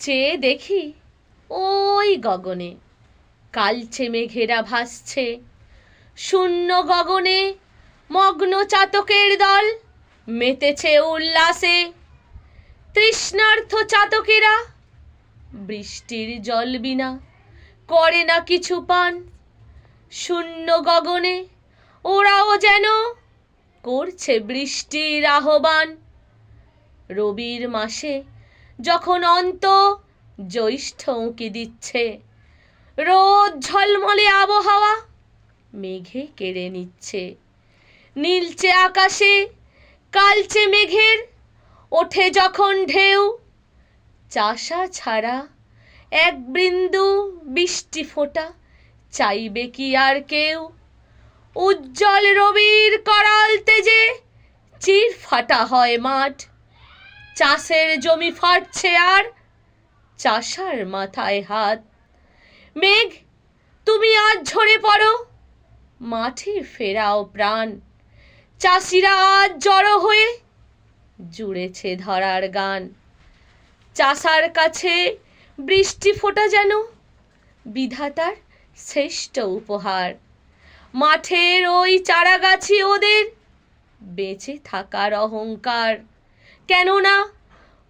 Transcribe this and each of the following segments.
চেয়ে দেখি ওই গগনে কালচে মেঘেরা ভাসছে, শূন্য গগনে মগ্ন চাতকের দল মেতেছে উল্লাসে। তৃষ্ণার্থ চাতকেরা বৃষ্টির জল বিনা করে না কিছু পান, শূন্য গগনে ওরাও যেন করছে বৃষ্টির আহ্বান। রবির মাসে যখন অন্ত জ্যৈষ্ঠ উঁকি দিচ্ছে, রোদ ঝলমলে আবহাওয়া মেঘে কেড়ে নিচ্ছে। নীলচে আকাশে কালচে মেঘের ওঠে যখন ঢেউ, চাষা ছাড়া এক বিন্দু বৃষ্টি ফোঁটা চাইবে কি আর কেউ। উজ্জ্বল রবির করাল তেজে চির ফাটা হয় মাঠ, চাষের জমি ফাটছে আর চাষার মাথায় হাত। মেঘ তুমি আজ ঝরে পড়ো, মাঠে ফেরাও প্রাণ, চাষিরা আজ জড়ো হয়ে জুড়েছে ধরার গান। চাষার কাছে বৃষ্টি ফোঁটা যেন বিধাতার শ্রেষ্ঠ উপহার, মাঠের ওই চারাগাছি ওদের বেঁচে থাকার অহংকার। কেননা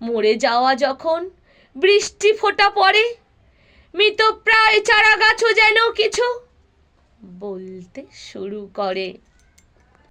মরে যাওয়া যখন বৃষ্টি ফোঁটা পড়ে, মৃতপ্রায় চারাগাছও যেন কিছু বলতে শুরু করে।